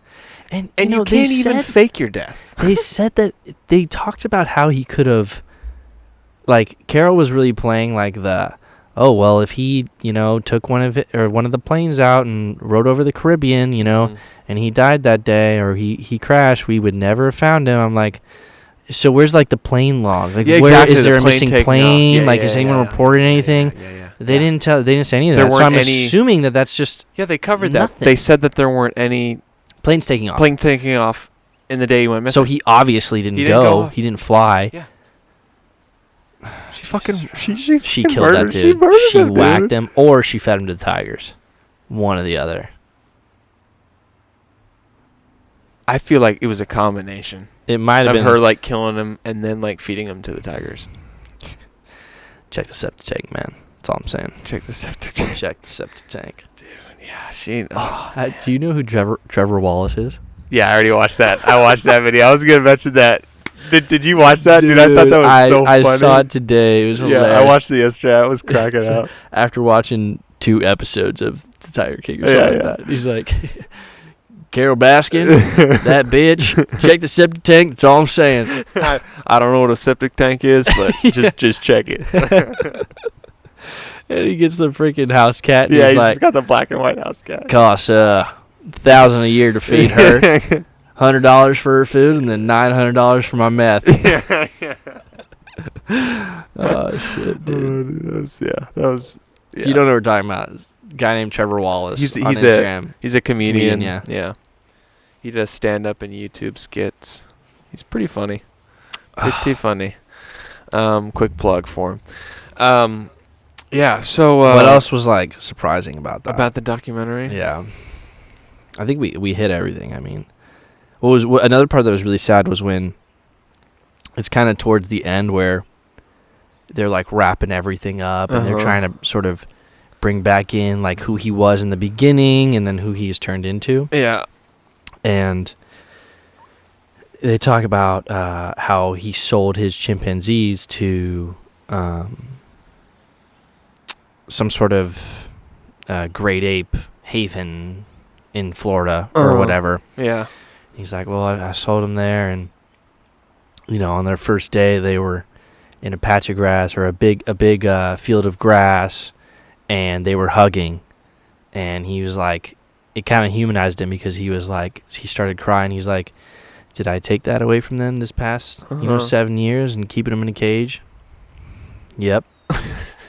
And you can't even fake your death. They said that they talked about how he could have, like, Carol was really playing like if he, took one of the planes out and rode over the Caribbean, and he died that day, or he crashed, we would never have found him. I'm like, so where's, like, the plane log? Like, where is there a missing plane? Is anyone reported anything? They didn't say any of that. So I'm assuming that's just they covered nothing. That. They said that there weren't any planes taking off in the day he went missing. So he obviously didn't go. He didn't fly. Yeah. She killed that dude. She whacked him, or she fed him to the tigers. One or the other. I feel like it was a combination. It might have been her, like, killing him and then, like, feeding him to the tigers. Check the septic tank, man. That's all I'm saying. Check the septic tank. Check the septic tank. Dude, yeah, do you know who Trevor Wallace is? Yeah, I already watched that. I watched that video. I was gonna mention that. Did you watch that, dude? I thought that was so funny. I saw it today. It was hilarious. Yeah, I watched it yesterday. I was cracking up. After watching 2 episodes of The Tiger King or something like that. He's like, Carol Baskin, that bitch. Check the septic tank. That's all I'm saying. I don't know what a septic tank is, but just check it. And he gets the freaking house cat. And he's like, got the black and white house cat. Costs $1,000 a year to feed her. $100 for her food, and then $900 for my meth. Oh shit, dude. That was. Yeah. You don't know what we're talking about. It's a guy named Trevor Wallace. He's on Instagram. He's a comedian. Yeah. He does stand up and YouTube skits. He's pretty funny. Pretty funny. Quick plug for him. Yeah. So what else was, like, surprising about that? About the documentary? Yeah. I think we hit everything. I mean, another part that was really sad was when it's kind of towards the end where they're, like, wrapping everything up and they're trying to sort of bring back in, like, who he was in the beginning and then who he's turned into. Yeah. And they talk about how he sold his chimpanzees to some sort of great ape haven in Florida or whatever. Yeah. He's like, well, I sold them there, and on their first day they were in a patch of grass or a big field of grass, and they were hugging, and he was like, it kind of humanized him because he was like, he started crying. He's like, did I take that away from them this past 7 years and keeping them in a cage? Yep.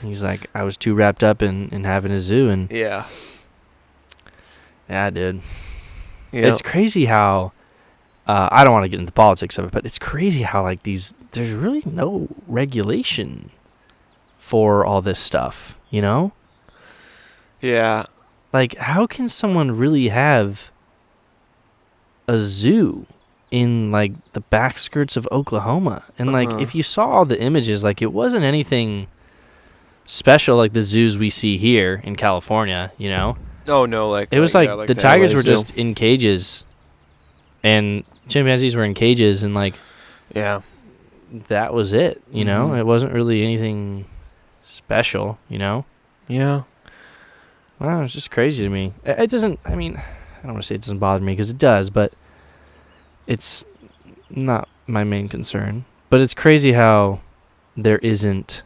He's like, I was too wrapped up in having a zoo, and yeah, dude. Yep. It's crazy how I don't want to get into the politics of it, but it's crazy how, like, there's really no regulation for all this stuff, Yeah. Like, how can someone really have a zoo in like the back skirts of Oklahoma. And like if you saw all the images, like it wasn't anything special like the zoos we see here in California, you know? Oh no, like it was like the tigers were just in cages and chimpanzees were in cages, and like that was it, you know? It wasn't really anything special, you know? Yeah. Wow, it's just crazy to me. It doesn't, I mean, I don't want to say it doesn't bother me because it does, but it's not my main concern. But it's crazy how there isn't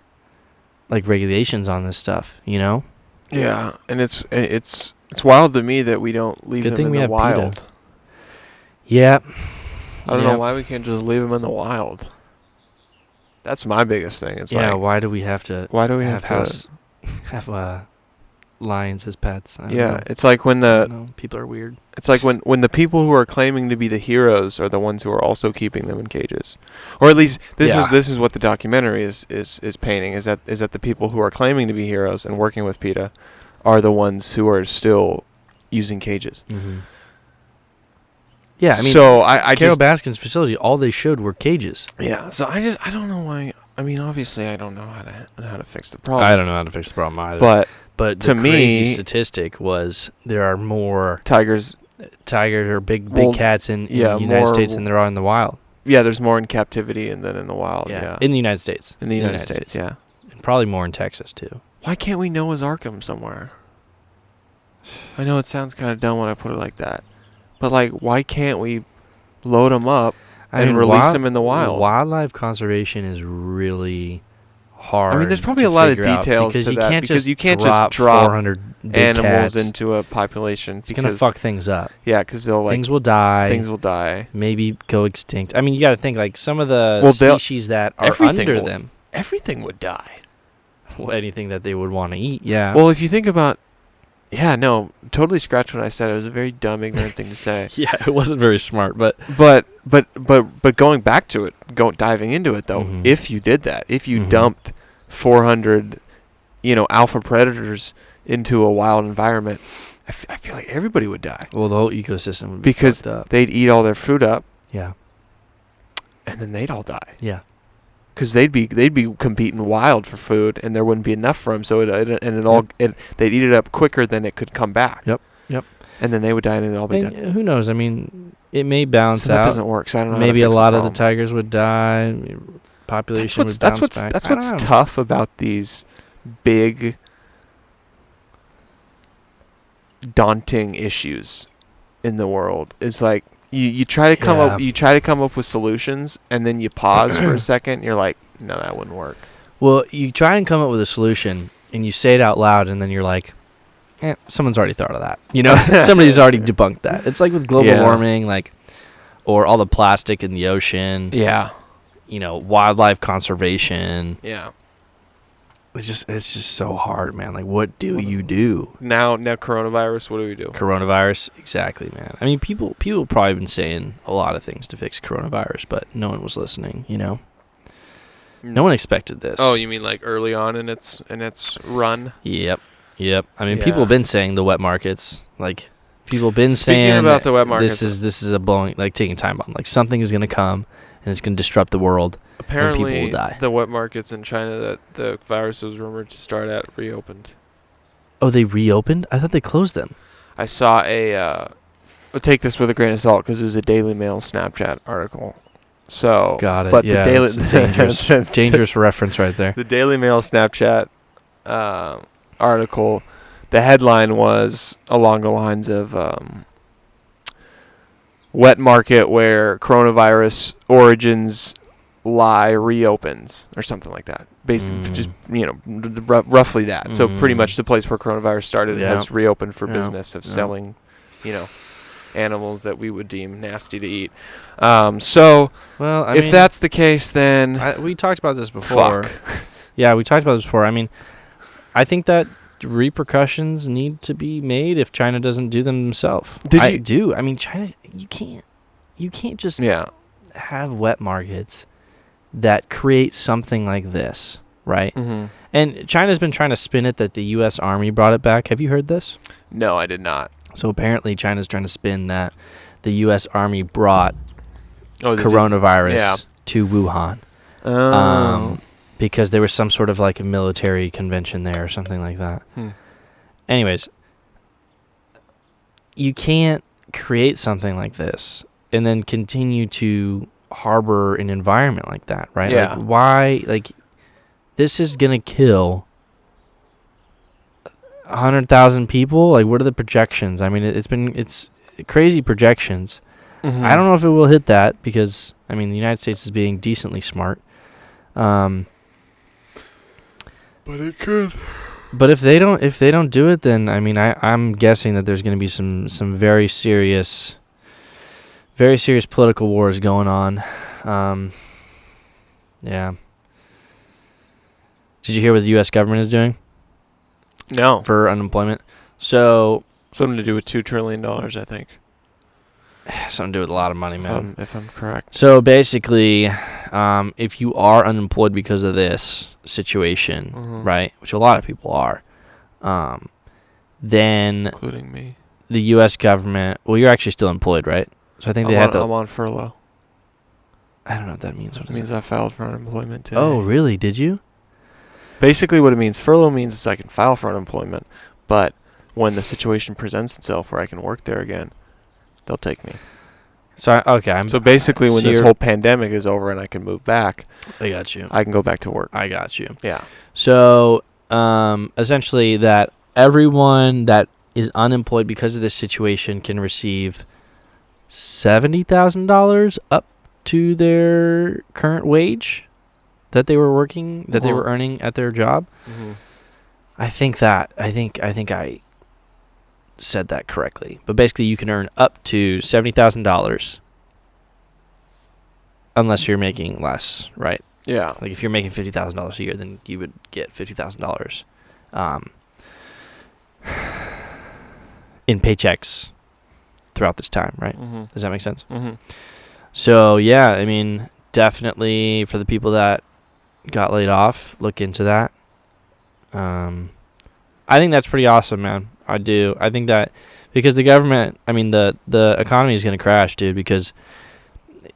like regulations on this stuff, you know? Yeah, and it's wild to me that we don't leave them in the wild. PETA. Yeah. I don't know why we can't just leave them in the wild. That's my biggest thing. It's like, why do we have to? Why do we have to have lions as pets? I don't know. It's like when people are weird. It's like when the people who are claiming to be the heroes are the ones who are also keeping them in cages, or at least this is what the documentary is painting, is that the people who are claiming to be heroes and working with PETA are the ones who are still using cages. Mm-hmm. Yeah, I mean, so I Carol Baskin's facility, all they showed were cages. Yeah, so I don't know why. I mean, obviously, I don't know how to fix the problem. I don't know how to fix the problem either. But to the crazy statistic was there are more tigers or big cats in the United States than there are in the wild. Yeah, there's more in captivity than in the wild. Yeah. In the United States. In the United States, yeah. And probably more in Texas too. Why can't we Noah's Ark them somewhere? I know it sounds kind of dumb when I put it like that. But, like, why can't we load them up and release them in the wild? Wildlife conservation is really hard. I mean, there's probably a lot of details to that because you can't just drop 400 animals into a population. It's going to fuck things up. Yeah, because things will die. Things will die. Maybe go extinct. I mean, you got to think, like, some of the species that are under them. Everything would die. Well, anything that they would want to eat, yeah. Well, if you think about... Yeah, no, totally scratch what I said. It was a very dumb, ignorant thing to say. Yeah, it wasn't very smart, but going back to it, diving into it though, if you did that, if you dumped 400, alpha predators into a wild environment, I feel like everybody would die. Well, the whole ecosystem would be fucked up. They'd eat all their food up. Yeah. And then they'd all die. Yeah. Because they'd be competing wild for food, and there wouldn't be enough for them. So they'd eat it up quicker than it could come back. Yep. And then they would die, and it'd all be dead. Who knows? I mean, it may balance out. That doesn't work. So I don't know. Maybe a lot of the tigers would die. Population would bounce back. That's what's tough about these big, daunting issues in the world. Is like. You try to come up with solutions, and then you pause for a second. And you're like, no, that wouldn't work. Well, you try and come up with a solution, and you say it out loud, and then you're like, someone's already thought of that. Somebody's already debunked that. It's like with global warming, or all the plastic in the ocean. Yeah. Wildlife conservation. Yeah. It's just so hard, man. Like, what do you do? Now coronavirus, what do we do? Coronavirus, exactly, man. I mean, people probably been saying a lot of things to fix coronavirus, but no one was listening, No one expected this. Oh, you mean like early on in its run? Yep. I mean, people have been saying the wet markets. Like, people have been saying about the wet markets. This is a blowing, like, taking time bomb. Like, something is going to come, and it's going to disrupt the world. Apparently, and people will die. The wet markets in China that the virus was rumored to start at reopened. Oh, they reopened? I thought they closed them. I saw I'll take this with a grain of salt because it was a Daily Mail Snapchat article. So got it. But yeah, the Daily it's a dangerous reference right there. The Daily Mail Snapchat article, the headline was along the lines of wet market where coronavirus origins lie reopens or something like that. Basically, just roughly that. So pretty much the place where coronavirus started has reopened for business of selling, animals that we would deem nasty to eat. If that's the case, then we talked about this before. Fuck. Yeah, we talked about this before. I mean, I think that repercussions need to be made if China doesn't do them themselves. I mean, China, you can't just have wet markets that create something like this, right? Mm-hmm. And China's been trying to spin it that the U.S. Army brought it back. Have you heard this? No, I did not. So apparently China's trying to spin that the U.S. Army brought coronavirus to Wuhan. Because there was some sort of like a military convention there or something like that. Anyways, you can't create something like this and then continue to harbor an environment like that, right? Yeah. Like, why? Like, this is gonna kill 100,000 people. Like, what are the projections? I mean, it's crazy projections. I don't know if it will hit that because the United States is being decently smart. But it could. But if they don't do it, then I'm guessing that there's going to be some very serious political wars going on. Yeah. Did you hear what the U.S. government is doing? No. For unemployment. So something to do with $2 trillion, I think. Something to do with a lot of money, man. If I'm correct. So basically, if you are unemployed because of this situation, right, which a lot of people are, then including me, the U.S. government. Well, you're actually still employed, right? So I think I'm on furlough. I don't know what that means. It means I filed for unemployment today. Oh, really? Did you? Basically, what it means, furlough means is I can file for unemployment, but when the situation presents itself where I can work there again, they'll take me. So so basically, when this whole pandemic is over and I can move back, I got you. I can go back to work. I got you. Yeah. So essentially, that everyone that is unemployed because of this situation can receive $70,000 up to their current wage that they were working, that they were earning at their job. I think I said that correctly. But basically, you can earn up to $70,000 unless you're making less, right? Yeah. Like if you're making $50,000 a year, then you would get $50,000 in paychecks throughout this time, right? Does that make sense? So, yeah, definitely for the people that got laid off, look into that. I think that's pretty awesome, man. I do. I think that because the government, the economy is going to crash, dude, because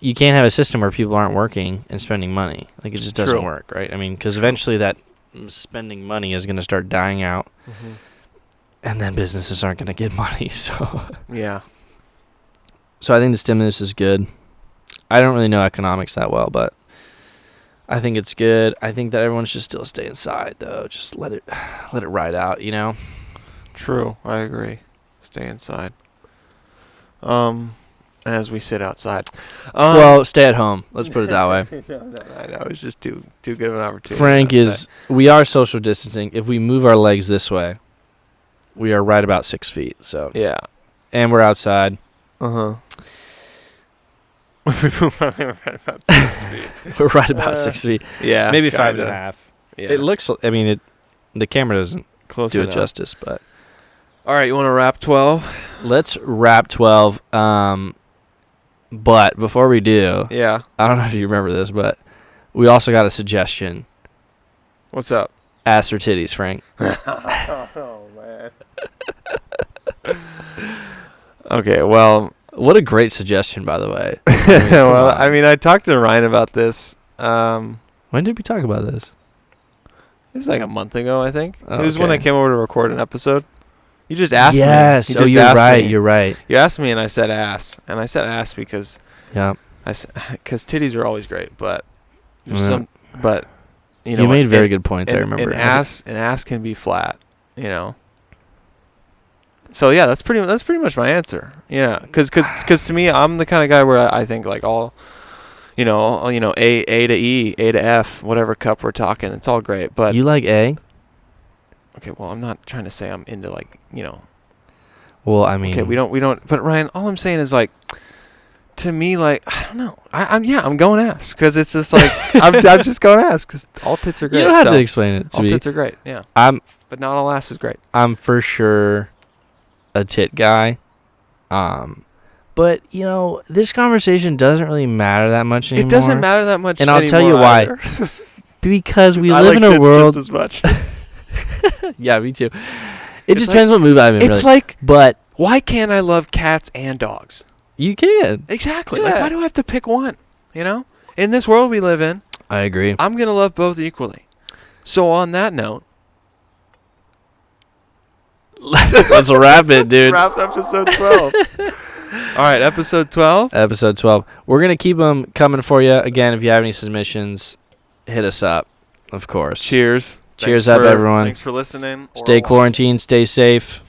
you can't have a system where people aren't working and spending money. Like, it just doesn't work, right? Because eventually that spending money is going to start dying out, and then businesses aren't going to get money, so. Yeah. So I think the stimulus is good. I don't really know economics that well, but I think it's good. I think that everyone should still stay inside, though. Just let it ride out, you know? True. I agree. Stay inside. As we sit outside. Well, stay at home. Let's put it that way. No, I know. It's just too good of an opportunity. Frank we are social distancing. If we move our legs this way, we are right about 6 feet. So yeah. And we're outside. We're right about 6 feet. We're right about 6 feet. Yeah. Maybe 5.5. Yeah. It looks, the camera doesn't close do it justice, but. All right, you want to wrap 12? Let's wrap 12. But before we do, yeah, I don't know if you remember this, but we also got a suggestion. What's up? Ass or titties, Frank? Oh, man. Okay, well. What a great suggestion, by the way. Well, I talked to Ryan about this. When did we talk about this? It was like a month ago, I think. Oh, it was when I came over to record an episode. You just asked me. Yes. You're right. You're right. You asked me, and I said ass. And I said ass because because titties are always great, but there's you made very good points. I remember. An ass can be flat, you know. So yeah, that's pretty much my answer. Yeah, because to me, I'm the kind of guy where I think like all, A to E, A to F, whatever cup we're talking, it's all great. But you like A? Okay, well, I'm not trying to say I'm into Well, I mean. Okay, we don't. But Ryan, all I'm saying is like, to me, like I don't know. I'm going ass because it's just like I'm just going ass because all tits are great. You don't have to explain it to me. All tits are great. Yeah. But not all ass is great. I'm for sure a tit guy. But this conversation doesn't really matter that much anymore. It doesn't matter that much, and I'll tell you why. Because we live in a world. Just as much. Yeah, me too. It just depends what move I'm in. It's really. like, but why can't I love cats and dogs? You can. Exactly. Yeah. Like, why do I have to pick one? You know? In this world we live in, I agree. I'm going to love both equally. So on that note, let's wrap it, dude. Let's wrap episode 12. All right, episode 12. Episode 12. We're going to keep them coming for you. Again, if you have any submissions, hit us up, of course. Cheers. Cheers up, everyone. Thanks for listening. Stay quarantined. Stay safe.